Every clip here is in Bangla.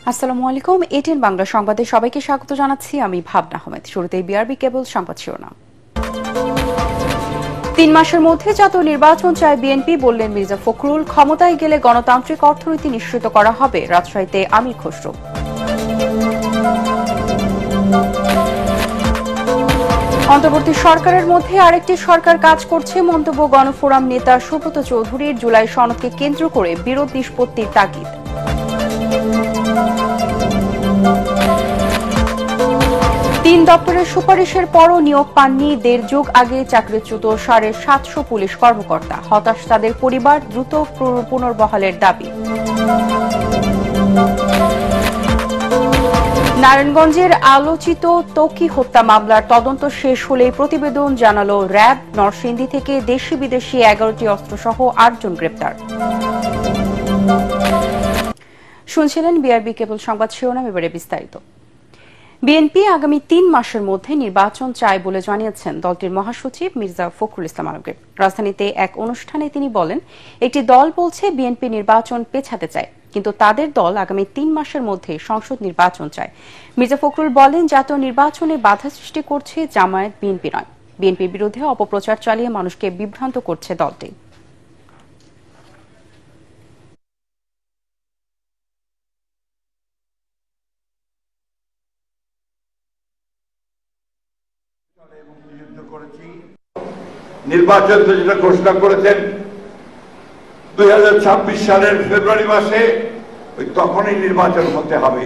আসসালামু আলাইকুম। এটিএন বাংলা সংবাদে সবাইকে স্বাগত জানাচ্ছি। আমি ভাবনা আহমেদ। শুরুতেই বিআরবি কেবল সংবাদ শিরোনাম। ৩ মাসের মধ্যে জাতীয় নির্বাচন চায় বিএনপি, বললেন মির্জা ফখরুল। ক্ষমতায় গেলে গণতান্ত্রিক অর্থনীতি নিশ্চিত করা হবে, রাজশাহীতে আমির খসরু। অন্তর্বর্তী সরকারের মধ্যে আরেকটি সরকার কাজ করছে, মন্তব্য গণফোরাম নেতা সুব্রত চৌধুরীর। জুলাই সনদকে কেন্দ্র করে বিরোধ নিষ্পত্তির তাগিদ। তিন দপ্তরের সুপারিশের পরও নিয়োগ পাননি। ১.৫ যুগ আগে চাকরিচ্যুত ৭৫০ পুলিশ কর্মকর্তা। হতাশ তাদের পরিবার, দ্রুত পুনর্বহালের দাবি। নারায়ণগঞ্জের আলোচিত ত্বকী হত্যা মামলার তদন্ত শেষ হলেই প্রতিবেদন জানালো র্যাব। নরসিংদী থেকে দেশি বিদেশি ১১টি অস্ত্রসহ ৮ জন গ্রেপ্তার। শুনছিলেন বিআরবি কেবল সংবাদ শিরোনাম, এবারে বিস্তারিত। বিএনপি আগামী ৩ মাসের মধ্যে নির্বাচন চায় বলে জানিয়েছেন দলটির মহাসচিব মির্জা ফখরুল ইসলাম আলমগীর। রাজধানীতে এক অনুষ্ঠানে তিনি বলেন, একটি দল বলছে বিএনপি নির্বাচন পেছাতে চায়, কিন্তু তাদের দল আগামী ৩ মাসের মধ্যে সংসদ নির্বাচন চায়। মির্জা ফখরুল বলেন, জাতীয় নির্বাচনে বাধা সৃষ্টি করছে জামায়াত, বিএনপি নয়। বিএনপির বিরুদ্ধে অপপ্রচার চালিয়ে মানুষকে বিভ্রান্ত করছে দলটি। নির্বাচন তো যেটা ঘোষণা করেছেন 2026 সালের ফেব্রুয়ারি মাসে, ওই তখনই নির্বাচন হতে হবে।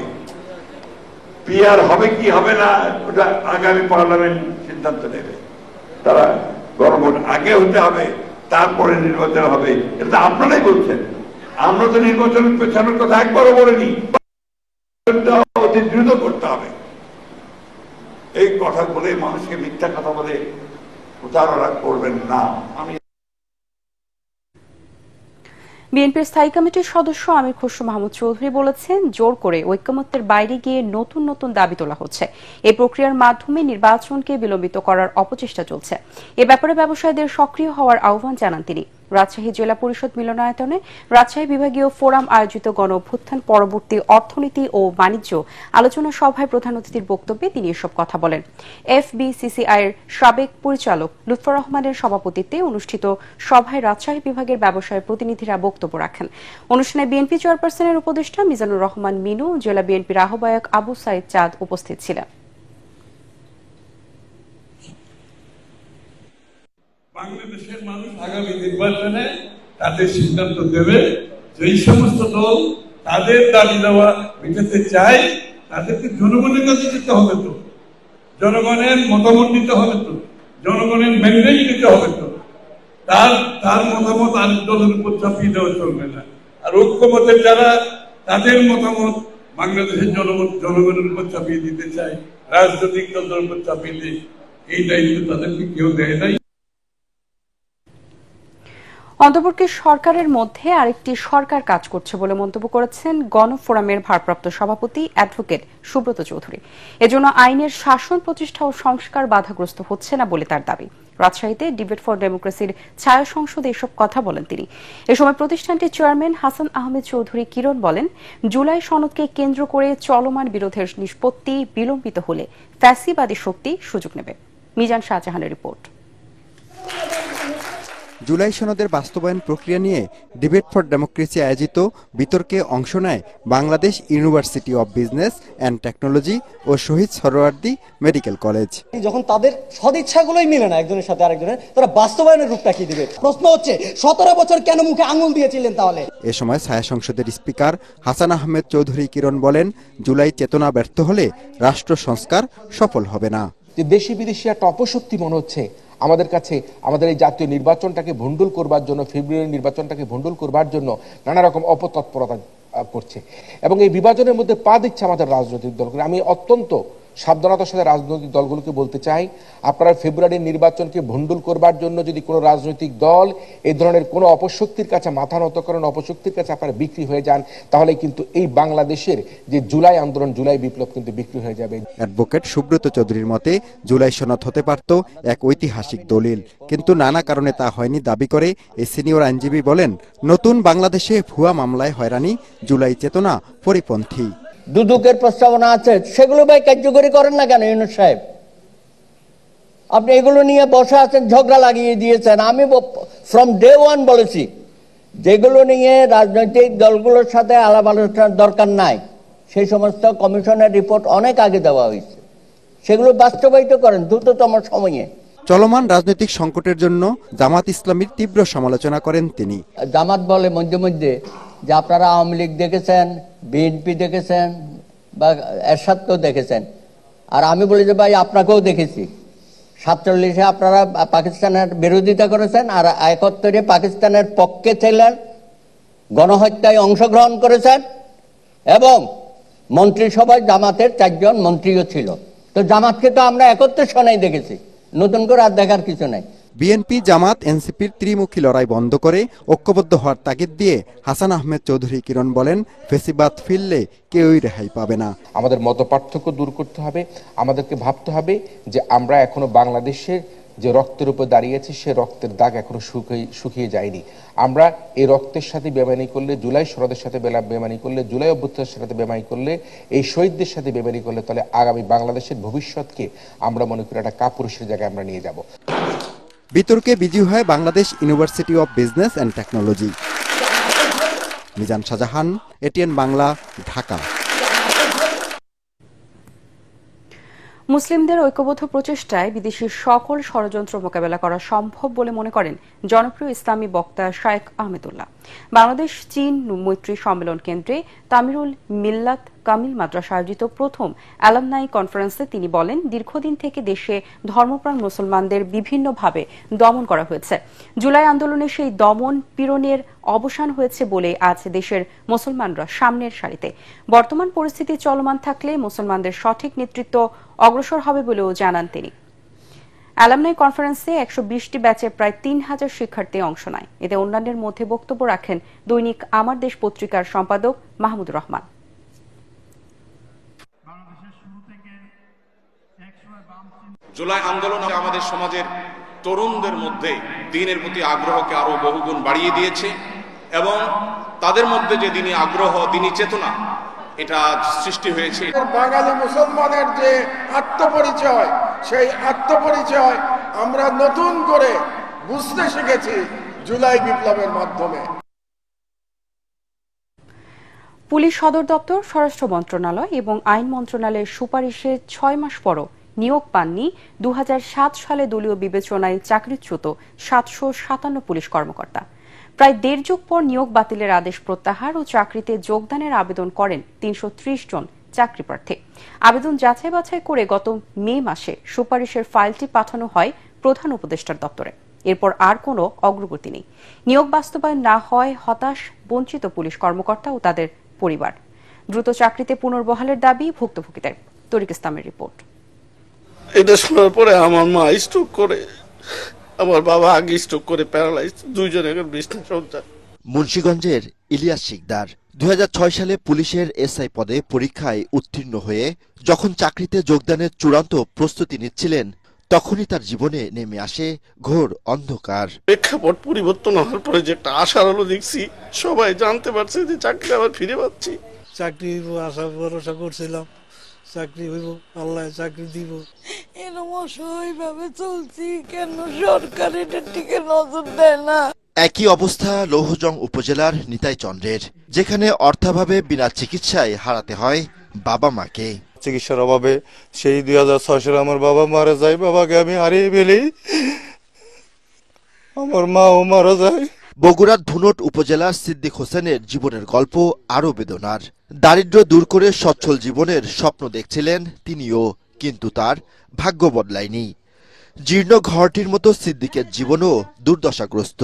পিআর হবে কি হবে না ওটা আগামী পার্লামেন্ট সিদ্ধান্ত নেবে। তারা গণভোট আগে হতে হবে, তারপরে নির্বাচন হবে, এটা আপনারাই বলছেন। আমরা তো নির্বাচন পেছানোর কথা একবারও বলিনি। অতি দ্রুত করতে হবে এই কথা বলে মানুষকে মিথ্যা কথা বলে প্রচারণা করবেন না। বিএনপির স্থায়ী কমিটির সদস্য আমির খসরু মাহমুদ চৌধুরী বলেছেন, জোর করে ঐকমত্যের বাইরে গিয়ে নতুন নতুন দাবি তোলা হচ্ছে। এই প্রক্রিয়ার মাধ্যমে নির্বাচনকে বিলম্বিত করার অপচেষ্টা চলছে। এ ব্যাপারে ব্যবসায়ীদের সক্রিয় হওয়ার আহ্বান জানান তিনি। রাজশাহী জেলা পরিষদ মিলনায়তনে রাজশাহী বিভাগীয় ফোরাম আয়োজিত গণ অভ্যুত্থান পরবর্তী অর্থনীতি ও বাণিজ্য আলোচনা সভায় প্রধান অতিথির বক্তব্যে তিনি এসব কথা বলেন। এফবিসিসিআই এর সাবেক পরিচালক লুৎফর রহমানের সভাপতিত্বে অনুষ্ঠিত সভায় রাজশাহী বিভাগের ব্যবসায়ী প্রতিনিধিরা বক্তব্য রাখেন। অনুষ্ঠানে বিএনপি চেয়ারপারসনের উপদেষ্টা মিজানুর রহমান মিনু, জেলা বিএনপির আহ্বায়ক আবু সাইদ চাঁদ উপস্থিত ছিলেন। বাংলাদেশের মানুষ আগামী নির্বাচনে তাদের সিদ্ধান্ত দেবে। যেই সমস্ত দল তাদের দাবি দেওয়া মেটাতে চায়, তাদেরকে জনগণের কাছে যেতে হবে, তো জনগণের মতামত নিতে হবে, তো জনগণের ম্যান্ডেট নিতে হবে, তো তার মতামত আর দলের উপর চাপিয়ে দেওয়া চলবে না। আর ঐক্যমতের যারা তাদের মতামত বাংলাদেশের জনগণের উপর চাপিয়ে দিতে চায়, রাজনৈতিক দলের উপর চাপিয়ে দেয়, এই দায়িত্ব তাদেরকে কেউ দেয় নাই। অন্তর্বর্তী সরকারের মধ্যে আরেকটি সরকার কাজ করছে বলে মন্তব্য করেছেন গণফোরামের ভারপ্রাপ্ত সভাপতি অ্যাডভোকেট সুব্রত চৌধুরী। এজন্য আইনের শাসন প্রতিষ্ঠা ও সংস্কার বাধাগ্রস্ত হচ্ছে না বলে তার দাবি। রাজশাহীতে ডিবেট ফর ডেমোক্রেসির ছায়া সংসদে এসব কথা বলেন তিনি। এ সময় প্রতিষ্ঠানটির চেয়ারম্যান হাসান আহমেদ চৌধুরী কিরণ বলেন, জুলাই সনদকে কেন্দ্র করে চলমান বিরোধের নিষ্পত্তি বিলম্বিত হলে ফ্যাসিবাদী শক্তি সুযোগ নেবে। মিজান শাহজাহানের রিপোর্ট। জুলাই সনদের বাস্তবায়ন প্রক্রিয়া নিয়ে ডিবেট ফর ডেমোক্রেসি আয়োজিত বিতর্কে অংশ নেয় Bangladesh university of business and technology ও শহীদ সরোয়ার্দী মেডিকেল কলেজ। যখন তাদের সদিচ্ছাগুলোই মিলে না একজনের সাথে আরেকজনের, তারা বাস্তবায়নের রূপটা কি দিবে? প্রশ্ন হচ্ছে 17 বছর কেন মুখে আঙুল দিয়েছিলেন তাহলে? এ সময় ছায়া সংসদের স্পিকার হাসান আহমেদ চৌধুরী কিরণ বলেন, জুলাই চেতনা ব্যর্থ হলে রাষ্ট্র সংস্কার সফল হবে না। যে দেশি বিদেশি একটা অপশক্তি মনে হচ্ছে আমাদের কাছে, আমাদের এই জাতীয় নির্বাচনটাকে ভণ্ডুল করবার জন্য, ফেব্রুয়ারি নির্বাচনটাকে ভণ্ডুল করবার জন্য নানা রকম অপতৎপরতা করছে এবং এই বিভাজনের মধ্যে পা দিচ্ছে আমাদের রাজনৈতিক দলগুলো। আমি অত্যন্ত সাবধানতার সাথে রাজনৈতিক দলগুলোকে বলতে চাই, আপনারা ফেব্রুয়ারির নির্বাচনকে ভণ্ডুল করবার জন্য যদি কোনো রাজনৈতিক দল এই ধরনের কোনো অপশক্তির কাছে মাথা নত করেন, অপশক্তির কাছে আপনারা বিক্রি হয়ে যান, তাহলে কিন্তু এই বাংলাদেশের যে জুলাই আন্দোলন, জুলাই বিপ্লব কিন্তু বিক্রি হয়ে যাবে। অ্যাডভোকেট সুব্রত চৌধুরীর মতে জুলাই সনদ হতে পারত এক ঐতিহাসিক দলিল, কিন্তু নানা কারণে তা হয়নি দাবি করে এই সিনিয়র আইনজীবী বলেন, নতুন বাংলাদেশে ভুয়া মামলায় হয়রানি জুলাই চেতনা পরিপন্থী। দুদকের প্রস্তাবনা আছে, সেগুলো ভাই কার্যকরী করেন না কেন ইউনূস সাহেব? আপনি এগুলো নিয়ে বসে আছেন, ঝগড়া লাগিয়ে দিয়েছেন। আমি ফ্রম ডে ওয়ান বলেছি যেগুলো নিয়ে রাজনৈতিক দলগুলোর সাথে আলাপ আলোচনার দরকার নাই, সেই সমস্ত কমিশনের রিপোর্ট অনেক আগে দেওয়া হয়েছে, সেগুলো বাস্তবায়িত করেন দ্রুততম সময়ে। চলমান রাজনৈতিক সংকটের জন্য জামাত ইসলামীর তীব্র সমালোচনা করেন তিনি। জামাত বলে মধ্যে মধ্যে যে আপনারা আওয়ামী লীগ দেখেছেন, বিএনপি দেখেছেন, বা এরশাদকেও দেখেছেন, আর আমি বলি যে ভাই আপনাকেও দেখেছি। 47-এ আপনারা পাকিস্তানের বিরোধিতা করেছেন, আর 71-এ পাকিস্তানের পক্ষে ছিলেন, গণহত্যায় অংশগ্রহণ করেছেন, এবং মন্ত্রিসভায় জামাতের 4 জন মন্ত্রীও ছিল। তো জামাতকে তো আমরা 71 সনেই দেখেছি, নতুন করে আর দেখার কিছু নাই। বিএনপি জামাত এনসিপির ত্রিমুখী লড়াই বন্ধ করে ঐক্যবদ্ধ হওয়ার তাগিদ দিয়ে হাসান আহমেদ চৌধুরী কিরণ বলেন, ফেসিবাদ ফিরলে কেউই রেহাই পাবে না। আমাদের মতপার্থক্য দূর করতে হবে, আমাদেরকে ভাবতে হবে যে আমরা এখনো বাংলাদেশের যে রক্তের উপর দাঁড়িয়েছি, সে রক্তের দাগ এখনো শুকিয়ে যায়নি। আমরা এই রক্তের সাথে বেমানি করলে, জুলাই সনদের সাথে বেমানি করলে, জুলাই অভ্যুত্থানের সাথে বেমানি করলে, এই শহীদদের সাথে বেমানি করলে, তাহলে আগামী বাংলাদেশের ভবিষ্যৎকে আমরা মনে করি একটা কাপুরুষের জায়গায় আমরা নিয়ে যাব। বিতর্কে বিজয়ী হয় Bangladesh university of business and technology. Mizan Shahjahan, ATN Bangla, Dhaka. মুসলিমদের ঐক্যবদ্ধ প্রচেষ্টায় বিদেশি সকল ষড়যন্ত্র মোকাবেলা করা সম্ভব বলে মনে করেন জনপ্রিয় ইসলামী বক্তা শায়েখ আহমেদুল্লাহ। বাংলাদেশ চীন মৈত্রী সম্মেলন কেন্দ্রে তামিরুল মিল্লাত কামিল মাদ্রাসা আয়োজিত প্রথম অ্যালামনাই কনফারেন্সে তিনি বলেন, দীর্ঘদিন থেকে দেশে ধর্মপ্রাণ মুসলমানদের বিভিন্নভাবে দমন করা হয়েছে। জুলাই আন্দোলনে সেই দমন পীড়নের অবসান হয়েছে বলে আজ দেশের মুসলমানরা সামনের সারিতে। বর্তমান পরিস্থিতি চলমান থাকলে মুসলমানদের সঠিক নেতৃত্ব অগ্রসর হবে বলেও জানান তিনি। অ্যালামনাই কনফারেন্সে 120টি ব্যাচে প্রায় 3000 শিক্ষার্থী অংশ নেয়। এতে অন্যান্যের মধ্যে বক্তব্য রাখেন দৈনিক আমার দেশ পত্রিকার সম্পাদক মাহমুদুর রহমান। জুলাই আন্দোলন আমাদের সমাজের তরুণদের মধ্যে দ্বীনের প্রতি আগ্রহকে আরো বহুগুণ বাড়িয়ে দিয়েছে, এবং তাদের মধ্যে যে দ্বীনি আগ্রহ, দ্বীনি চেতনা, এটা সৃষ্টি হয়েছে। বাঙালি মুসলমানের যে আত্মপরিচয়, সেই আত্মপরিচয় আমরা নতুন করে বুঝতে শিখেছি জুলাই বিপ্লবের মাধ্যমে। পুলিশ সদর দপ্তর, স্বরাষ্ট্র মন্ত্রণালয় এবং আইন মন্ত্রণালয়ের সুপারিশে 6 মাস পরও নিয়োগ পাননি 2007 সালে দলীয় বিবেচনায় চাকরিচ্যুত 757 পুলিশ কর্মকর্তা। প্রায় 1.5 যুগ পর নিয়োগ বাতিলের আদেশ প্রত্যাহার ও চাকরিতে যোগদানের আবেদন করেন 330 জন চাকরি প্রার্থী। আবেদন যাচাই বাছাই করে গত মে মাসে সুপারিশের ফাইলটি পাঠানো হয় প্রধান উপদেষ্টার দপ্তরে। এরপর আর কোনো অগ্রগতি নেই। নিয়োগ বাস্তবায়ন না হয় হতাশ বঞ্চিত পুলিশ কর্মকর্তা ও তাদের পরিবার। দ্রুত চাকরিতে পুনর্বহালের দাবি ভুক্তভোগীদের। তরিক ইসলামের রিপোর্ট। এটা শোনার পরে আমার মা স্ট্রোক করে, আমার বাবা আগে স্ট্রোক করে প্যারালাইজ, দুইজন এখন বিছানায় শয্যা। মুন্সিগঞ্জের ইলিয়াস শিকদার 2006 সালে পুলিশের এসআই পদে পরীক্ষায় উত্তীর্ণ হয়ে যখন চাকরিতে যোগদানের চূড়ান্ত প্রস্তুতি নিচ্ছিলেন, তখনই তার জীবনে নেমে আসে ঘোর অন্ধকার। প্রেক্ষাপট পরিবর্তন হওয়ার পরে যে একটা আশার আলো দেখছি, সবাই জানতে পারছে যে চাকরি আবার ফিরে পাচ্ছি। চাকরি আশা ভরসা করছিলাম, চাকরি হইব, আল্লাহ চাকরি দিব, এরকম অসহায়ভাবে চলছি, কেন সরকার এটার দিকে নজর দেয় না। একই অবস্থা লৌহজং উপজেলার নিতাই চন্দ্রের, যেখানে অর্থাভাবে বিনা চিকিৎসায় হারাতে হয় বাবা মাকে। চিকিৎসার অভাবে সেই 2006 সালে আমার বাবা মারা যায়, বাবাকে আমি হারিয়ে ফেলি, আমার মাও মারা যায়। বগুড়ার ধুনট উপজেলার সিদ্দিক হোসেনের জীবনের গল্প আরো বেদনার। দারিদ্র দূর করে সচ্ছল জীবনের স্বপ্ন দেখছিলেন তিনিও, কিন্তু তার ভাগ্য বদলায়নি। জীর্ণ ঘরটির মতো সিদ্দিকের জীবনও দুর্দশাগ্রস্ত।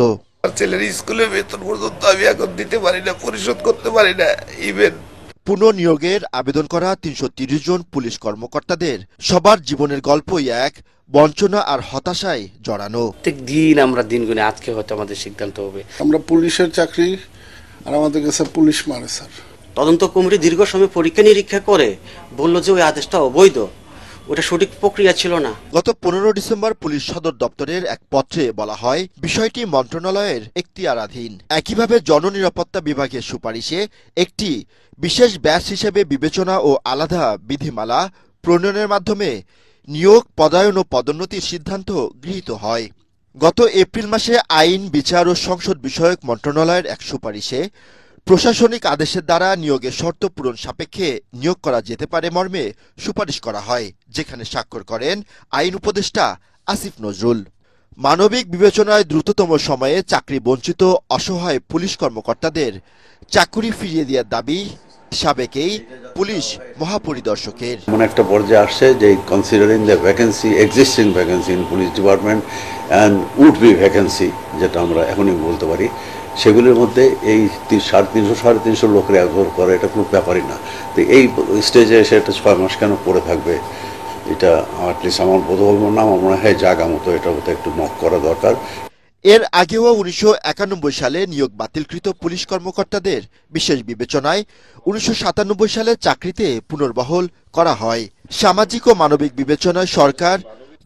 ছেলের স্কুলের বেতন পর্যন্ত আমি এখন দিতে পারি না, পরিশোধ করতে পারি না। ইভেন পুনর্নিয়োগের আবেদন করা 330 জন পুলিশ কর্মকর্তাদের সবার জীবনের গল্পই এক বঞ্চনা আর হতাশায় জড়ানো। প্রত্যেকদিন আমরা দিন গুনে আজকে হয়তো আমাদের সিদ্ধান্ত হবে। আমরা পুলিশের চাকরি, আর আমাদের কাছে পুলিশ মারে স্যার। তদন্ত কমিটি দীর্ঘ সময় পরীক্ষা নিরীক্ষা করে বলল যে ওই আদেশটা অবৈধ, ওটা সঠিক প্রক্রিয়া ছিল না। গত 15 ডিসেম্বর পুলিশ সদর দপ্তরের এক পত্রে বলা হয়, বিষয়টি মন্ত্রণালয়ের এখতিয়ারাধীন। একইভাবে জননিরাপত্তা বিভাগের সুপারিশে একটি বিশেষ ব্যাচ হিসেবে বিবেচনা ও আলাদা বিধিমালা প্রণয়নের মাধ্যমে নিয়োগ, পদায়ন ও পদোন্নতির সিদ্ধান্ত গৃহীত হয়। গত এপ্রিল মাসে আইন, বিচার ও সংসদ বিষয়ক মন্ত্রণালয়ের এক সুপারিশে প্রশাসনিক আদেশের দ্বারা নিয়োগের শর্ত পূরণ সাপেক্ষে নিয়োগ করা যেতে পারে মর্মে সুপারিশ করা হয়, যেখানে স্বাক্ষর করেন আইন উপদেষ্টা আসিফ নজরুল। মানবিক বিবেচনায় দ্রুততম সময়ে চাকরি বঞ্চিত অসহায় পুলিশ কর্মকর্তাদের চাকরি ফিরিয়ে দেওয়ার দাবি সাবেকেই পুলিশ মহাপরিদর্শকের। এমন একটা পর্যায়ে আসছে যে considering the vacancy, existing vacancy in police department and would be vacancy, যেটা আমরা এখনই বলতে পারি, সেগুলির মধ্যে এই 350-350 লোকের অ্যাবজর্ব করা এটা কোনো ব্যাপারই না। তো এই স্টেজে এসে এটা 6 মাস কেন পড়ে থাকবে, এটা অ্যাটলিস্ট আমার বোধগম্য না। আমার মনে হয় জায়গা মতো এটার মতো একটু নক করা দরকার। এর আগেও 1991 সালে নিয়োগ বাতিলকৃত পুলিশ কর্মকর্তাদের বিশেষ বিবেচনায় 1997 সালে চাকরিতে পুনর্বহাল করা হয়। সামাজিক ও মানবিক বিবেচনায় সরকার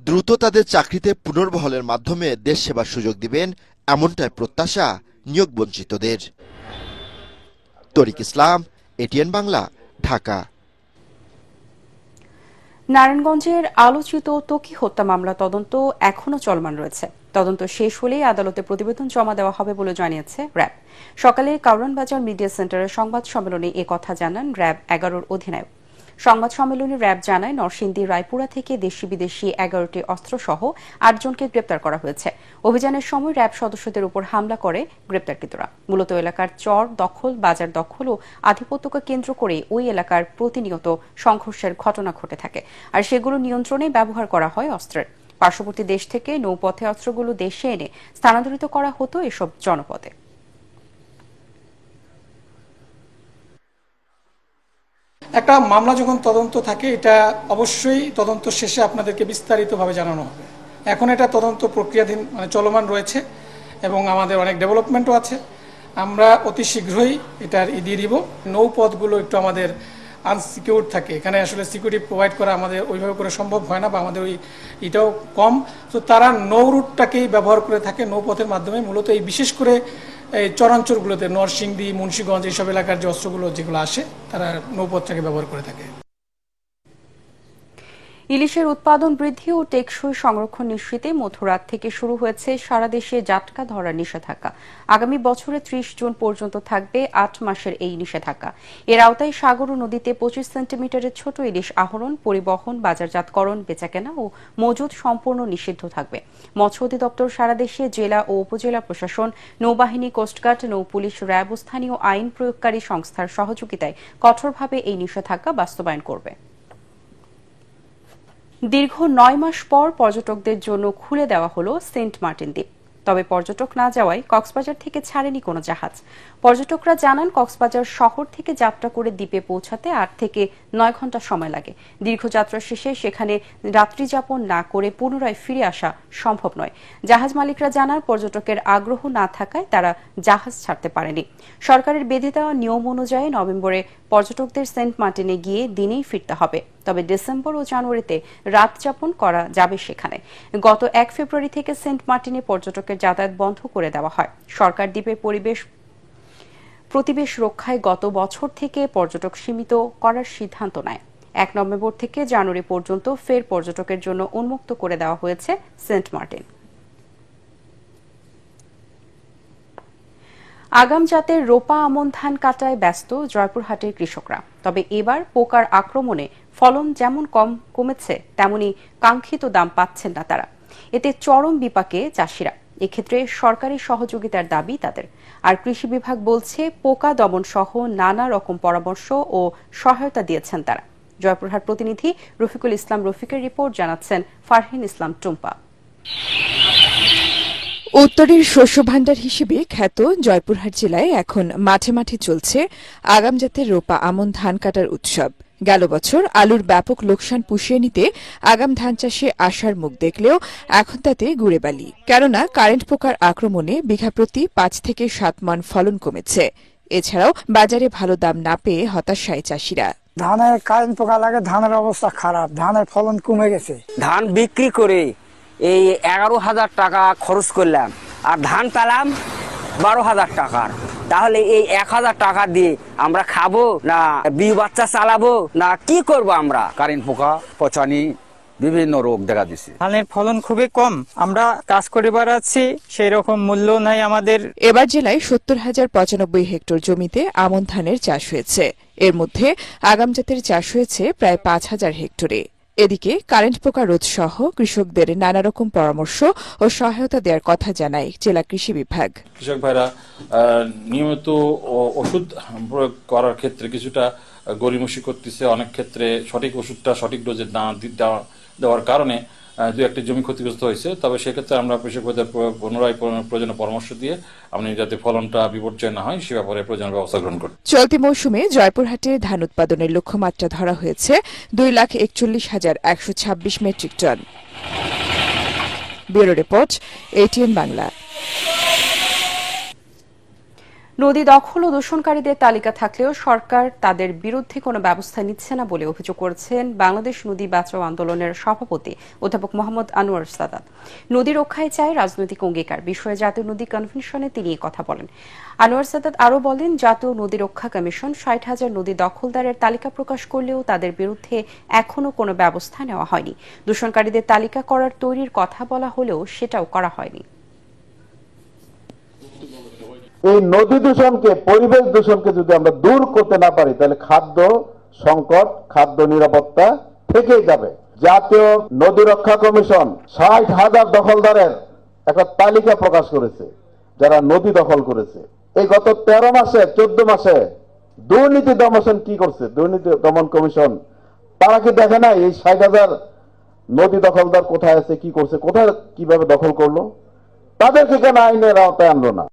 দ্রুত তাদের চাকরিতে পুনর্বহালের মাধ্যমে দেশ সেবার সুযোগ দিবেন, এমনটাই প্রত্যাশা নিয়োগ বঞ্চিতদের। তরিক ইসলাম, এটিএন বাংলা, ঢাকা। নারায়ণগঞ্জের আলোচিত ত্বকী হত্যা মামলা তদন্ত এখনো চলমান রয়েছে। তদন্ত শেষ হলেই আদালতে প্রতিবেদন জমা দেওয়া হবে বলে জানিয়েছে র্যাব। সকালে কারওয়ানবাজার মিডিয়া সেন্টারের সংবাদ সম্মেলনে কথা জানান র্যাব 11-র অধিনায়ক। সংবাদ সম্মেলনে র্যাব জানায়, নরসিংদী রায়পুরা থেকে দেশি বিদেশি 11টি অস্ত্রসহ 8 জনকে গ্রেপ্তার করা হয়েছে। অভিযানের সময় র্যাব সদস্যদের উপর হামলা করে গ্রেপ্তারকৃতরা। মূলত এলাকার চর দখল, বাজার দখল ও আধিপত্যকে কেন্দ্র করে ওই এলাকার প্রতিনিয়ত সংঘর্ষের ঘটনা ঘটে থাকে, আর সেগুলো নিয়ন্ত্রণে ব্যবহার করা হয় অস্ত্রের। পার্শ্ববর্তী দেশ থেকে নৌপথে অস্ত্রগুলো দেশে এনে স্থানান্তরিত করা হতো এসব জনপদে। একটা মামলা যখন তদন্ত থাকে, এটা অবশ্যই তদন্ত শেষে আপনাদেরকে বিস্তারিতভাবে জানানো হবে। এখন এটা তদন্ত প্রক্রিয়াধীন, চলমান রয়েছে এবং আমাদের অনেক ডেভেলপমেন্টও আছে। আমরা অতি শীঘ্রই এটার দিয়ে দিব। নৌপথগুলো একটু আমাদের আনসিকিউর থাকে, এখানে আসলে সিকিউরিটি প্রোভাইড করা আমাদের ওইভাবে করে সম্ভব হয় না, বা আমাদের ওই এটাও কম। তো তারা নৌ রুটটাকেই ব্যবহার করে থাকে, নৌপথের মাধ্যমে মূলত এই বিশেষ করে এই চরাঞ্চলগুলোতে নরসিংদী, মুন্সিগঞ্জ এইসব এলাকার যে অস্ত্রগুলো যেগুলো আসে, তারা নৌপথটাকে ব্যবহার করে থাকে। ইলিশের উৎপাদন বৃদ্ধি ও টেকসই সংরক্ষণ নিশ্চিতে মধ্যরাত থেকে শুরু হয়েছে সারা দেশে জাটকা ধরার নিষেধাজ্ঞা। আগামী বছরে 30 জুন পর্যন্ত থাকবে 8 মাসের এই নিষেধাজ্ঞা। এর আওতায় সাগর ও নদীতে 25 সেন্টিমিটারের ছোট ইলিশ আহরণ, পরিবহন, বাজারজাতকরণ, বেচাকেনা ও মজুদ সম্পূর্ণ নিষিদ্ধ থাকবে। মৎস্য অধিদপ্তর সারা দেশে জেলা ও উপজেলা প্রশাসন, নৌবাহিনী, কোস্টগার্ড, নৌপুলিশ, র্যাব ও স্থানীয় আইন প্রয়োগকারী সংস্থার সহযোগিতায় কঠোরভাবে এই নিষেধাজ্ঞা বাস্তবায়ন করবে। দীর্ঘ 9 মাস পর পর্যটকদের জন্য খুলে দেওয়া হলো সেন্ট মার্টিন দ্বীপ। তবে পর্যটক না যাওয়ায় কক্সবাজার থেকে ছাড়েনি কোনো জাহাজ। পর্যটকরা জানান, কক্সবাজার শহর থেকে যাত্রা করে দ্বীপে পৌঁছাতে 8 থেকে 9 ঘন্টা সময় লাগে। দীর্ঘ যাত্রা শেষে সেখানে রাত্রি যাপন না করে পুনরায় ফিরে আসা সম্ভব নয়। জাহাজ মালিকরা জানান, পর্যটকের আগ্রহ না থাকায় তারা জাহাজ ছাড়তে পারেনি। সরকারের বেঁধে দেওয়া নিয়ম অনুযায়ী নভেম্বরে পর্যটকদের সেন্ট মার্টিনে গিয়ে দিনেই ফিরতে হবে, তবে ডিসেম্বর ও জানুয়ারিতে রাত যাপন করা যাবে সেখানে। গত 1 ফেব্রুয়ারি থেকে সেন্ট মার্টিনে পর্যটকের যাতায়াত বন্ধ করে দেওয়া হয়। সরকার দ্বীপের প্রতিবেশ রক্ষায় গত বছর থেকে পর্যটক সীমিত করার সিদ্ধান্ত নেয়। 1 নভেম্বর থেকে জানুয়ারি পর্যন্ত ফের পর্যটকের জন্য উন্মুক্ত করে দেওয়া হয়েছে সেন্ট মার্টিন। আগাম জাতের রোপা আমন ধান কাটায় ব্যস্ত জয়পুরহাটের কৃষকরা। তবে এবার পোকার আক্রমণে ফলন যেমন কমেছে, তেমনি কাঙ্ক্ষিত দাম পাচ্ছেন না তারা। এতে চরম বিপাকে চাষিরা। এক্ষেত্রে সরকারি সহযোগিতার দাবি তাদের। আর কৃষি বিভাগ বলছে, পোকা দমন সহ নানা রকম পরামর্শ ও সহায়তা দিয়েছেন তারা। জয়পুরহাট প্রতিনিধি রফিকুল ইসলাম রফিকের রিপোর্ট, জানাচ্ছেন ফারহিন ইসলাম টুম্পা। উত্তরের শস্য ভাণ্ডার হিসেবে খ্যাত জয়পুরহাট জেলায় এখন মাঠে মাঠে চলছে আগাম জাতের রোপা আমন ধান কাটার উৎসব। গেল বছর আলুর ব্যাপক লোকসান পুষিয়ে নিতে আগাম ধান চাষে আশার মুখ দেখলেও এখন তাতে গুড়ে বালি। কেননা কারেন্ট পোকার আক্রমণে বিঘা প্রতি 5 থেকে 7 মণ ফলন কমেছে। এছাড়াও বাজারে ভালো দাম না পেয়ে হতাশায় চাষিরা। ধানের কারেন্ট পোকা লাগে, ধানের অবস্থা খারাপ, ধানের ফলন কমে গেছে। ধান বিক্রি করে এই 11,000 টাকা খরচ করলাম, আর ধান পেলাম 12,000 টাকার। তাহলে এই 1000 টাকা দিয়ে আমরা খাবো না বিউ বাচ্চা চালাবো না কি করব আমরা? কারেন্ট পোকা, পচানি, বিভিন্ন রোগ দেখা দিচ্ছে। ধানের ফলন খুবই কম, আমরা কাজ করে বেড়াচ্ছি, সেই রকম মূল্য নাই আমাদের। এবার জেলায় 70,095 হেক্টর জমিতে আমন ধানের চাষ হয়েছে। এর মধ্যে আগাম জাতের চাষ হয়েছে প্রায় 5,000 হেক্টরে। এদিকে কারেন্ট পোকা রোধ সহ কৃষকদের নানা রকম পরামর্শ ও সহায়তা দেওয়ার কথা জানায় জেলা কৃষি বিভাগ। কৃষক ভাইরা নিয়মিত ওষুধ প্রয়োগ করার ক্ষেত্রে কিছুটা গড়িমসি করতেছে। অনেক ক্ষেত্রে সঠিক ওষুধটা সঠিক ডোজে না দেওয়ার কারণে দু একটি জমি ক্ষতিগ্রস্ত হয়েছে। তবে সেক্ষেত্রে আমরা কৃষক ভাইদের পুনরায় প্রয়োজনীয় পরামর্শ দিয়ে আপনি যাতে ফলনটা বিপর্যয় না হয় সে ব্যাপারে প্রয়োজনীয় ব্যবস্থা গ্রহণ করি। চলতি মৌসুমে জয়পুরহাটে ধান উৎপাদনের লক্ষ্যমাত্রা ধরা হয়েছে 2,41,126 metric ton. Bureau report, ATN Bangla. নদী দখল ও দূষণকারীদের তালিকা থাকলেও সরকার তাদের বিরুদ্ধে কোনো ব্যবস্থা নিচ্ছে না বলে অভিযোগ করেছেন বাংলাদেশ নদী বাঁচাও আন্দোলনের সভাপতি অধ্যাপক মোহাম্মদ আনোয়ার সাদাত। নদী রক্ষায় চাই রাজনৈতিক অঙ্গীকার বিষয়ে জাতীয় নদী কনভেনশনে তিনি এই কথা বলেন। আনোয়ার সাদাত আরও বলেন, জাতীয় নদী রক্ষা কমিশন 60,000 নদী দখলদারের তালিকা প্রকাশ করলেও তাদের বিরুদ্ধে এখনও কোনো ব্যবস্থা নেওয়া হয়নি। দূষণকারীদের তালিকা করার তৈরির কথা বলা হলেও সেটাও করা হয়নি। এই নদী দূষণকে, পরিবেশ দূষণকে যদি আমরা দূর করতে না পারি তাহলে খাদ্য সংকট, খাদ্য নিরাপত্তা থেকেই যাবে। জাতীয় নদী রক্ষা কমিশন 60,000 দখলদারের একটা তালিকা প্রকাশ করেছে যারা নদী দখল করেছে। এই গত 14 মাসে দুর্নীতি দমন কি করছে? দুর্নীতি দমন কমিশন তারা কি দেখে না এই 60,000 নদী দখলদার কোথায় আছে, কি করছে, কোথায় কিভাবে দখল করলো? তাদেরকে কেন আইনের আওতায় আনলো না?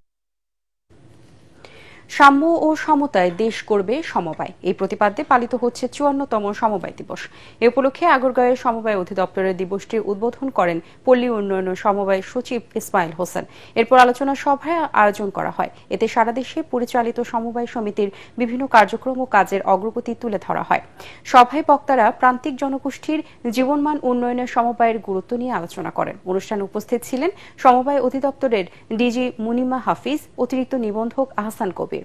সাম্য ও সমতায় দেশ করবে সমবায়, এই প্রতিপাদ্যে পালিত হচ্ছে 54তম সমবায় দিবস। এ উপলক্ষে আগরগাঁওয়ের সমবায় অধিদপ্তরের দিবসটির উদ্বোধন করেন পল্লী উন্নয়ন সমবায় সচিব ইসমাইল হোসেন। এরপর আলোচনা সভায় আয়োজন করা হয়। এতে সারা দেশে পরিচালিত সমবায় সমিতির বিভিন্ন কার্যক্রম ও কাজের অগ্রগতি তুলে ধরা হয়। সভায় বক্তারা প্রান্তিক জনগোষ্ঠীর জীবনমান উন্নয়নে সমবায়ের গুরুত্ব নিয়ে আলোচনা করেন। অনুষ্ঠানে উপস্থিত ছিলেন সমবায় অধিদপ্তরের ডিজি মুনিমা হাফিজ, অতিরিক্ত নিবন্ধক আহসান কবির।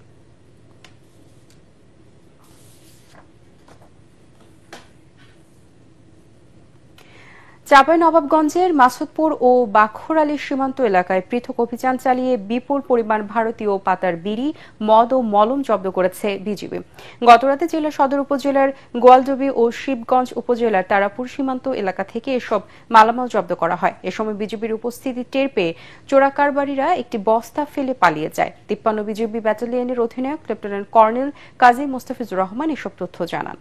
চাঁপাইনবাবগঞ্জের মাসুদপুর ও বাখরালী সীমান্ত এলাকায় পৃথক অভিযান চালিয়ে বিপুল পরিমাণ ভারতীয় পাতার বিড়ি, মদ ও মলম জব্দ করেছে বিজিবি। গতরাতে জেলা সদর উপজেলার গোয়ালডুবি ও শিবগঞ্জ উপজেলার তারাপুর সীমান্ত এলাকা থেকে এসব মালামাল জব্দ করা হয়। এ সময় বিজিবির উপস্থিতি টের পেয়ে চোরাকারবারীরা একটি বস্তা ফেলে পালিয়ে যায়। 53 বিজিবি ব্যাটালিয়নের অধিনায়ক লেফটেন্যান্ট কর্নেল কাজী মোস্তাফিজুর রহমান এসব তথ্য জানান।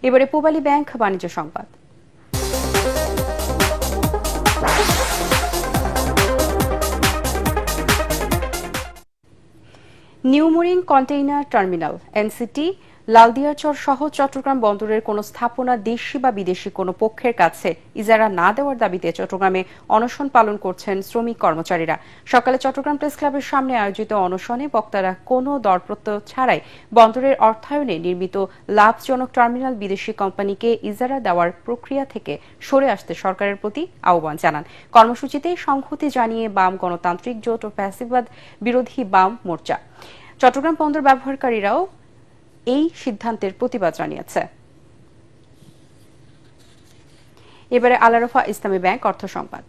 এবারে পূবালী ব্যাংক বাণিজ্য সংবাদ। New mooring container terminal, NCT, Laldiyachar সহ চট্টগ্রাম বন্দরের কোন স্থাপনা দেশি বা বিদেশি কোন পক্ষের কাছে ইজারা না দেওয়ার দাবিতে চট্টগ্রামে অনশন পালন করছেন শ্রমিক কর্মচারীরা। সকালে চট্টগ্রাম প্রেস ক্লাবের সামনে আয়োজিত অনশনে বক্তারা কোনো দরপত্র ছাড়াই বন্দরের অর্থায়নে নির্মিত লাভজনক টার্মিনাল বিদেশি কোম্পানিকে ইজারা দেওয়ার প্রক্রিয়া থেকে সরে আসতে সরকারের প্রতি আহ্বান জানান। কর্মসূচিতে সংহতি জানিয়ে বাম গণতান্ত্রিক জোট ও ফ্যাসিবাদ বিরোধী বাম মোর্চা। চট্টগ্রাম বন্দর ব্যবহারকারীরাও এই সিদ্ধান্তের প্রতিবাদ জানিয়েছে। এবারে আল-আরাফা ইসলামী ব্যাংক অর্থ সংবাদ।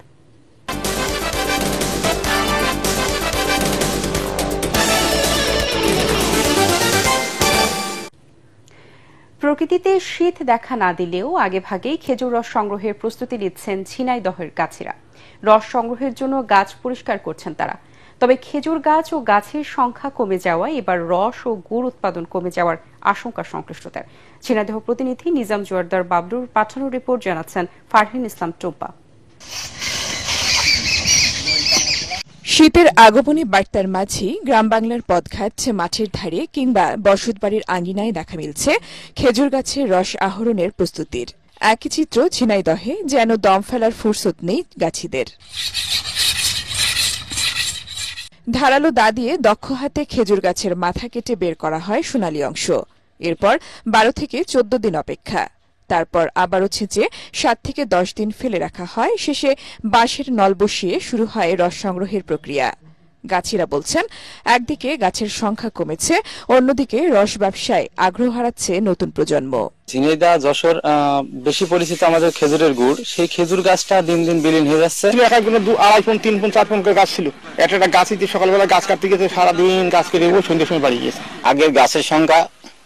প্রকৃতিতে শীত দেখা না দিলেও আগেভাগেই খেজুর রস সংগ্রহের প্রস্তুতি নিচ্ছেন ঝিনাইদহের গাছিরা। রস সংগ্রহের জন্য গাছ পরিষ্কার করছেন তারা। তবে খেজুর গাছ ও গাছের সংখ্যা কমে যাওয়ায় এবার রস ও গুড় উৎপাদন কমে যাওয়ার আশঙ্কা সংশ্লিষ্টদের। ঝিনাইদহ প্রতিনিধি নিজাম জোয়ারদার বাবলুর পাঠানো রিপোর্ট জানাচ্ছেন ফারহিন ইসলাম টোম্পা। শীতের আগমনী বার্তার মাঝেই গ্রাম বাংলার পথঘাট, মাঠের ধারে কিংবা বসতবাড়ির আঙ্গিনায় দেখা মিলছে খেজুর গাছের রস আহরণের প্রস্তুতির। একই চিত্র ঝিনাইদহে, যেন দম ফেলার ফুরসত নেই গাছিদের। ধারালো দা দিয়ে দক্ষ হাতে খেজুর গাছের মাথা কেটে বের করা হয় সোনালী অংশ। এরপর 12 থেকে 14 দিন অপেক্ষা। তারপর আবারও ছেঁচে 7 থেকে 10 দিন ফেলে রাখা হয়। শেষে বাঁশের নল বসিয়ে শুরু হয় রস সংগ্রহের প্রক্রিয়া। গাছিরা বলছেন, একদিকে গাছের সংখ্যা কমেছে, অন্যদিকে রস ব্যবসায় আগ্রহ হারাচ্ছে নতুন প্রজন্ম। ঝিনাইদহ যশোর বেশি পরিচিত আমাদের খেজুরের গুড়, সেই খেজুর গাছটা দিন দিন বিলীন হয়ে যাচ্ছে। একগুলো 2.5 ফুট 3 ফুট 4 ফুট করে গাছ ছিল, একটা গাছই সকালবেলা গাছ কাটতে গেছে, সারাদিন গাছ কেটে সন্ধ্যের সময় বাড়ি গিয়েছে। আগের গাছের সংখ্যা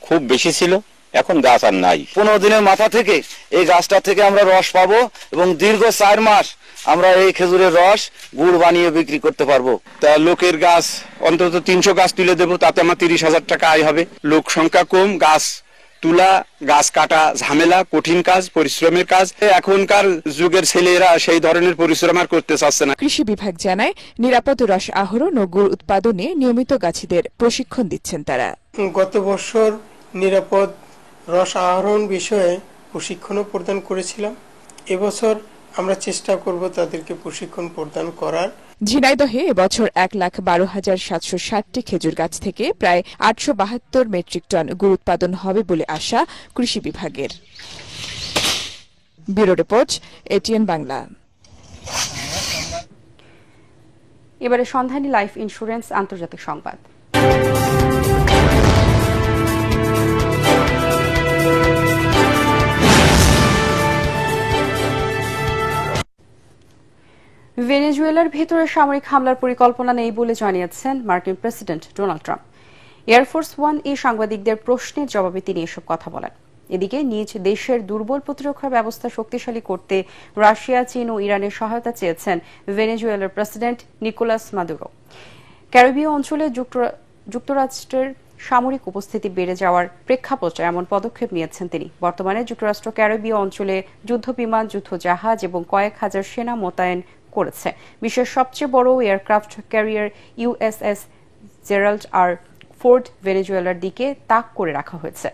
খুব বেশি ছিল, এখন গাছ আর নাই। 15 দিনের মাথা থেকে এই গাছটা থেকে আমরা রস পাবো এবং দীর্ঘ 4 মাস আমরা এই খেজুরের রস গুড় বানিয়ে বিক্রি করতে পারবো। তা লোকের গাছ অন্তত 300 গাছ তুলে দেবো, তাতে আমার 30,000 টাকা আয় হবে। লোক সংখ্যা কম, গাছ তুলা গাছ কাটা ঝামেলা, কঠিন কাজ, পরিশ্রমের কাজ। এখনকার যুগের ছেলেরা সেই ধরনের পরিশ্রম আর করতে চাচ্ছে না। কৃষি বিভাগ জানায়, নিরাপদ রস আহরণ ও গুড় উৎপাদনে নিয়মিত গাছিদের প্রশিক্ষণ দিচ্ছেন তারা। গত বছর নিরাপদ রস আহরণ বিষয়ে প্রশিক্ষণও প্রদান করেছিলাম। এবছর আমরা চেষ্টা করব তাদেরকে প্রশিক্ষণ প্রদান করার। ঝিনাইদহে এবছর 1,12,760টি খেজুর গাছ থেকে প্রায় 872 মেট্রিক টন গুড় উৎপাদন হবে বলে আশা কৃষি বিভাগের। Bureau report, ATN Bangla. এবারে সন্ধানী লাইফ ইন্স্যুরেন্স আন্তর্জাতিক সংবাদ। ভেনেজুয়েলার ভেতরে সামরিক হামলার পরিকল্পনা নেই বলে জানিয়েছেন মার্কিন president Donald Trump. Air force one এ সাংবাদিকদের প্রশ্নের জবাবে তিনি এসব কথা বলেন। এদিকে নিজ দেশের দুর্বল প্রতিরক্ষা ব্যবস্থা শক্তিশালী করতে রাশিয়া, চীন ও ইরানের সহায়তা চেয়েছেন ভেনেজুয়েলার প্রেসিডেন্ট নিকোলাস মাদুরো। ক্যারিবীয় অঞ্চলে যুক্তরাষ্ট্রের সামরিক উপস্থিতি বেড়ে যাওয়ার প্রেক্ষাপটে এমন পদক্ষেপ নিয়েছেন তিনি। বর্তমানে যুক্তরাষ্ট্র ক্যারিবীয় অঞ্চলে যুদ্ধবিমান, যুদ্ধজাহাজ এবং কয়েক হাজার সেনা মোতায়েন করেছে। বিশ্বের সবচেয়ে বড় aircraft carrier USS Gerald R Ford ভেনেজুয়েলার দিকে তাক করে রাখা হয়েছে।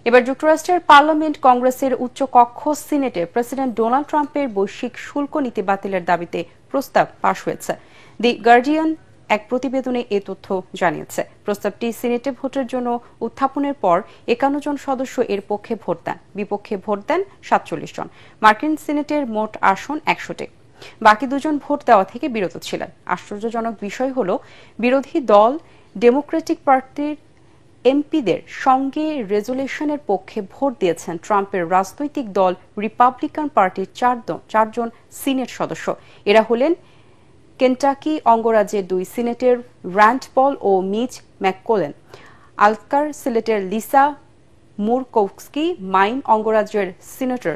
এবার যুক্তরাষ্ট্রের পার্লামেন্ট কংগ্রেসের উচ্চ কক্ষ সিনেটে প্রেসিডেন্ট ডোনাল্ড ট্রাম্পের বৈশ্বিক শুল্ক নীতি বাতিলের দাবিতে প্রস্তাব পাশ হয়েছে। দি গার্ডিয়ান এক প্রতিবেদনে এ তথ্য জানিয়েছে। প্রস্তাবটি সিনেটে ভোটের জন্য উত্থাপনের পর 51 জন সদস্য এর পক্ষে ভোট দেন, বিপক্ষে ভোট দেন 47 জন। মার্কিন সিনেটের মোট আসন 100টি। বাকি 2 জন ভোট দেওয়া থেকে বিরত ছিলেন। আশ্চর্যজনক বিষয় হল, বিরোধী দল ডেমোক্রেটিক পার্টির এমপিদের সঙ্গে রেজুলেশনের পক্ষে ভোট দিয়েছেন ট্রাম্পের রাজনৈতিক দল রিপাবলিকান পার্টির 4 জন সিনেট সদস্য। এরা হলেন কেন্টাকি অঙ্গরাজ্যের 2 সিনেটর র্যান্ড পল ও মিচ ম্যাককোলেন, আলকার সিলেটের লিসা মুরকোভস্কি, মাইন অঙ্গরাজ্যের সিনেটর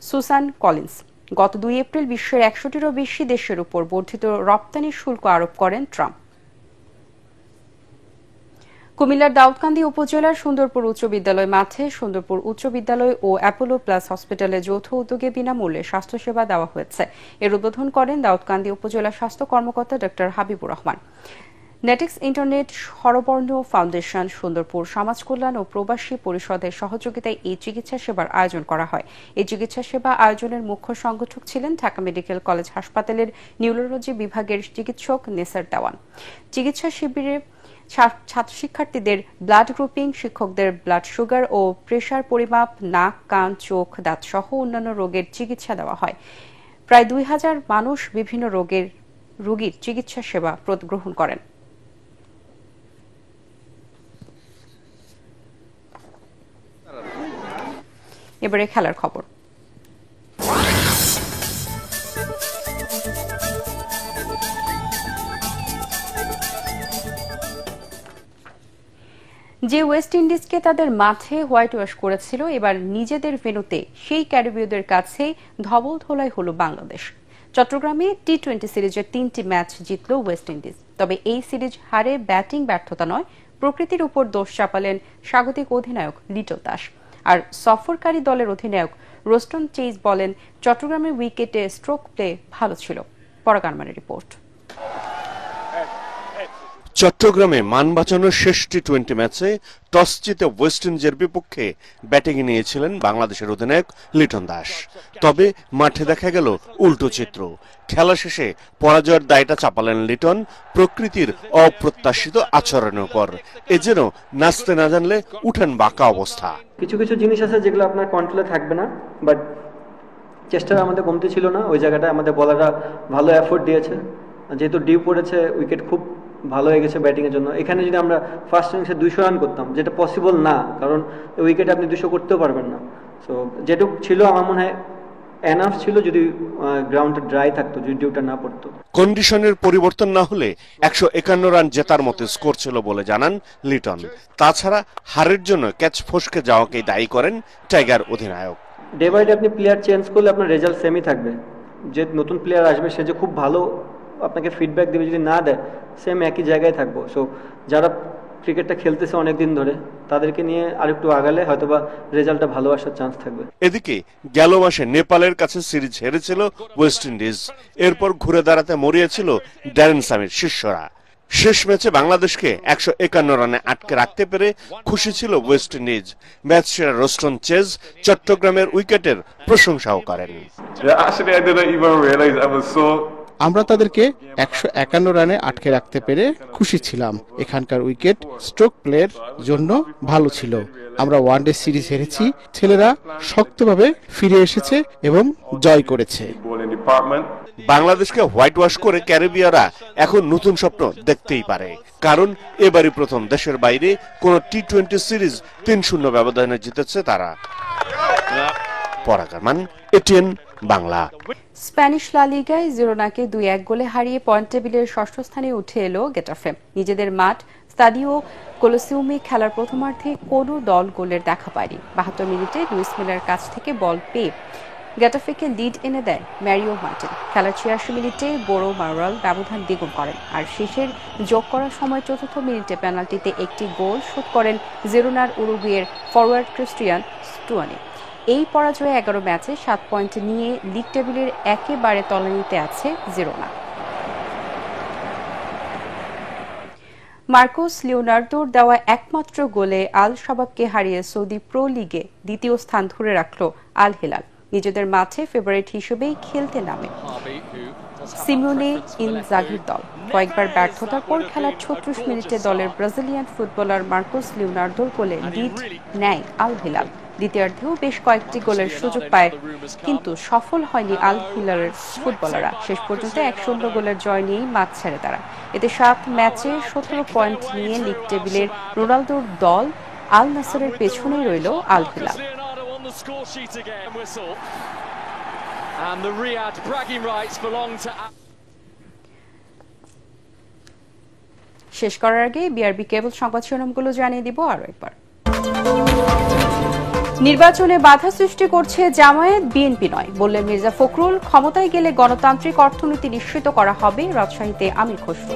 সুসান কলিন্স। গত 2 এপ্রিল বিশ্বের 100টিরও বেশি দেশের উপর বর্ধিত রপ্তানি শুল্ক আরোপ করেন ট্রাম্প। কুমিল্লার দাউদকান্দি উপজেলার সুন্দরপুর উচ্চ বিদ্যালয় মাঠে সুন্দরপুর উচ্চ বিদ্যালয় ও অ্যাপোলো প্লাস হসপিটালে যৌথ উদ্যোগে বিনামূল্যে স্বাস্থ্যসেবা দেওয়া হয়েছে। এর উদ্বোধন করেন দাউদকান্দি উপজেলা স্বাস্থ্য কর্মকর্তা ডক্টর হাবিবুর রহমান। নেটিক্স ইন্টারনেট স্বরবর্ণ ফাউন্ডেশন, সুন্দরপুর সমাজ কল্যাণ ও প্রবাসী পরিষদের সহযোগিতায় এই চিকিৎসা সেবার আয়োজন করা হয়। এই চিকিৎসা সেবা আয়োজনের মুখ্য সংগঠক ছিলেন ঢাকা মেডিকেল কলেজ হাসপাতালের নিউরোলজি বিভাগের চিকিৎসক নেসার দেওয়ান। চিকিৎসা শিবিরে ছাত্র শিক্ষার্থীদের ব্লাড গ্রুপিং, শিক্ষকদের ব্লাড সুগার ও প্রেসার পরিমাপ, নাক, কান, চোখ, দাঁত সহ অন্যান্য রোগের চিকিৎসা দেওয়া হয়। প্রায় 2000 মানুষ বিভিন্ন রোগীর চিকিৎসা সেবা গ্রহণ করেন। এবারে খেলার খবর। যে ওয়েস্ট ইন্ডিজকে তাদের মাঠে হোয়াইট ওয়াশ করেছিল, এবার নিজেদের ভেন্যুতে সেই ক্যারিবীয়দের কাছে ধবল ধোলাই হল বাংলাদেশ। চট্টগ্রামে টি-20 সিরিজের 3টি ম্যাচ জিতল ওয়েস্ট ইন্ডিজ। তবে এই সিরিজ হারে ব্যাটিং ব্যর্থতা নয়, প্রকৃতির উপর দোষ চাপালেন স্বাগতিক অধিনায়ক লিটন দাস। আর সফরকারী দলের অধিনায়ক রোস্টন চেইজ বলেন, চট্টগ্রামের উইকেটে স্ট্রোক প্লে ভালো ছিল। পরাগ আরমানের রিপোর্ট। চট্টগ্রামে মান বাঁচানোর শেষ টি-20 ম্যাচে টস জিতে ওয়েস্ট ইন্ডিজের বিপক্ষে ব্যাটিংয়ে নিয়েছিলেন বাংলাদেশের অধিনায়ক লিটন দাস। তবে মাঠে দেখা গেল উল্টো চিত্র। খেলা শেষে পরাজয়ের দায়টা চাপালেন লিটন প্রকৃতির অপ্রত্যাশিত আচরণের উপর। এ যেন নাচতে না জানলে উঠেন বাঁকা অবস্থা। কিছু কিছু জিনিস আছে যেগুলো আপনার কন্ট্রোলে থাকবে না, বাট চেষ্টা আমাদের কমতি ছিল না। ওই জায়গাটায় আমাদের বলাররা ভালো এফোর্ট দিয়েছে, যেহেতু ডিউ পড়েছে উইকেট খুব ভালো হয়ে গেছে ব্যাটিংয়ের জন্য। এখানে যদি আমরা ফার্স্ট ইনিংসে 200 রান করতাম, যেটা পসিবল না, কারণ উইকেটে আপনি 200 করতেও পারবেন না। সো যেটুকু ছিল আমার মনে হয় এনাফ ছিল, যদি গ্রাউন্ডটা ড্রাই থাকতো, যদি ডিউটা না পড়তো। কন্ডিশনের পরিবর্তন না হলে 151 রান জেতার মতো স্কোর ছিল বলে জানান লিটন। তাছাড়া হারের জন্য ক্যাচ ফসকে যাওয়াকে দায়ী করেন টাইগার অধিনায়ক। ডে বাই ডে আপনি প্লেয়ার চেঞ্জ করলে আপনার রেজাল্ট সেমই থাকবে। যে নতুন প্লেয়ার আসবে সে যে খুব ভালো আপনাকে ফিডব্যাক দেবে, যদি না দেয় সেম একই জায়গায় থাকবো। সো যারা ক্রিকেটটা খেলতেছে অনেকদিন ধরে, তাদেরকে নিয়ে আরেকটু আগালে হয়তোবা রেজাল্টটা ভালো আসার চান্স থাকবে। এদিকে গেল মাসে নেপালের কাছে সিরিজ হেরেছিল ওয়েস্ট ইন্ডিজ। এরপর ঘুরে দাঁড়াতে মরিয়েছিল ড্যারেন সামির শিষ্যরা। শেষ ম্যাচে বাংলাদেশকে 151 রানে আটকে রাখতে পেরে খুশি ছিল ওয়েস্ট ইন্ডিজ। ম্যাচ সেরা রোস্টন চেজ চট্টগ্রামের উইকেটের প্রশংসাও করেন। আমরা তাদেরকে 151 রানে আটকে রাখতে পেরে খুশি ছিলাম। এখানকার উইকেট স্ট্রোক প্লের জন্য ভালো ছিল। আমরা ওয়ানডে সিরিজ হেরেছি, ছেলেরা শক্তভাবে ফিরে এসেছে এবং জয় করেছে। বাংলাদেশকে হোয়াইট ওয়াশ করে ক্যারিবীয়রা এখন নতুন স্বপ্ন দেখতেই পারে, কারণ এবারই প্রথম দেশের বাইরে কোন টি-20 সিরিজ 3-0 ব্যবধানে জিতেছে তারা। পরাগামান, এটিএন বাংলা। স্প্যানিশ লা লিগায় জিরোনাকে 2-1 গোলে হারিয়ে পয়েন্ট টেবিলের ষষ্ঠ স্থানে উঠে এলো গেটাফে। নিজেদের মাঠ স্তাদিও কোলোসিউমে খেলার প্রথমার্ধে কোনো দল গোলের দেখা পায়নি। 72 মিনিটে লুইস মিলার কাছ থেকে বল পেয়ে গেটাফেকে লিড এনে দেয় ম্যারিও মার্টিন। খেলার 86 মিনিটে বোরো মারোয়াল ব্যবধান দ্বিগুণ করেন, আর শেষের যোগ করার সময় ৪র্থ মিনিটে পেনাল্টিতে একটি গোল শোধ করেন জিরোনার উরুগুয়ের ফরওয়ার্ড ক্রিস্টিয়ান স্টুয়ানি। এই পরাজয়ে 11 ম্যাচে 7 পয়েন্ট নিয়ে লিগ টেবিলের একেবারে তলানিতে আছে জিরোনা। মার্কোস লিওনার্দোর দেওয়া একমাত্র গোলে আল শাবাবকে হারিয়ে সৌদি প্রো লিগে দ্বিতীয় স্থান ধরে রাখল আল হিলাল। নিজেদের মাঠে ফেভারিট হিসেবেই খেলতে নামে সিমোনে ইনজাগির দল। কয়েকবার ব্যর্থতার পর খেলার 36 মিনিটে দলের ব্রাজিলিয়ান ফুটবলার মার্কোস লিওনার্দোর গোলে লিড নেয় আল হিলাল। দ্বিতীয়ার্ধেও বেশ কয়েকটি গোলের সুযোগ পায়, কিন্তু সফল হয়নি আল হিলালের ফুটবলাররা। শেষ পর্যন্ত 1-0 গোলের জয় নিয়েই মাঠ ছেড়ে তারা। এতে 7 ম্যাচে 17 পয়েন্ট নিয়ে লিগ টেবিলের রোনালদোর দল আল নাসরের পেছনেই রইল আল হিলাল। শেষ করার আগে বিআরবি কেবল সংবাদ শিরোনামগুলো জানিয়ে দিব আরো একবার। নির্বাচনে বাধা সৃষ্টি করছে জামায়াত, বিএনপি নয় বললেন মির্জা ফখরুল। ক্ষমতায় গেলে গণতান্ত্রিক অর্থনীতি নিশ্চিত করা হবে, রাজশাহীতে আমির খসরু।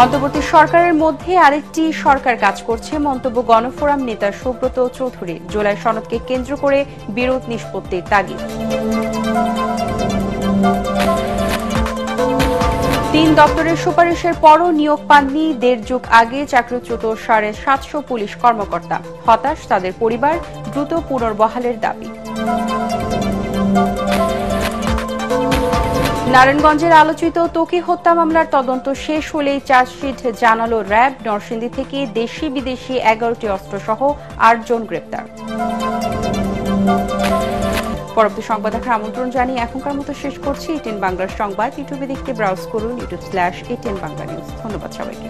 অন্তর্বর্তী সরকারের মধ্যে আরেকটি সরকার কাজ করছে মন্তব্য গণফোরাম নেতা সুব্রত চৌধুরী। জুলাই সনদকে কেন্দ্র করে বিরোধ নিষ্পত্তির তাগিদ। 3 দপ্তরের সুপারিশের পরও নিয়োগ পাননি 1.5 যুগ আগে চাকরিচ্যুত 750 পুলিশ কর্মকর্তা। হতাশ তাদের পরিবার, দ্রুত পুনর্বহালের দাবি। নারায়ণগঞ্জের আলোচিত ত্বকী হত্যা মামলার তদন্ত শেষ হলেই চার্জশিট জানালো র্যাব। নরসিংদী থেকে দেশি বিদেশি 11টি অস্ত্রসহ 8 জন গ্রেপ্তার। পরবর্তী সংবাদ দেখার আমন্ত্রণ জানিয়ে এখনকার মতো শেষ করছি এটিএন বাংলার সংবাদ। ইউটিউবে দেখতে ব্রাউজ করুন youtube/ATN বাংলা নিউজ। ধন্যবাদ সবাইকে।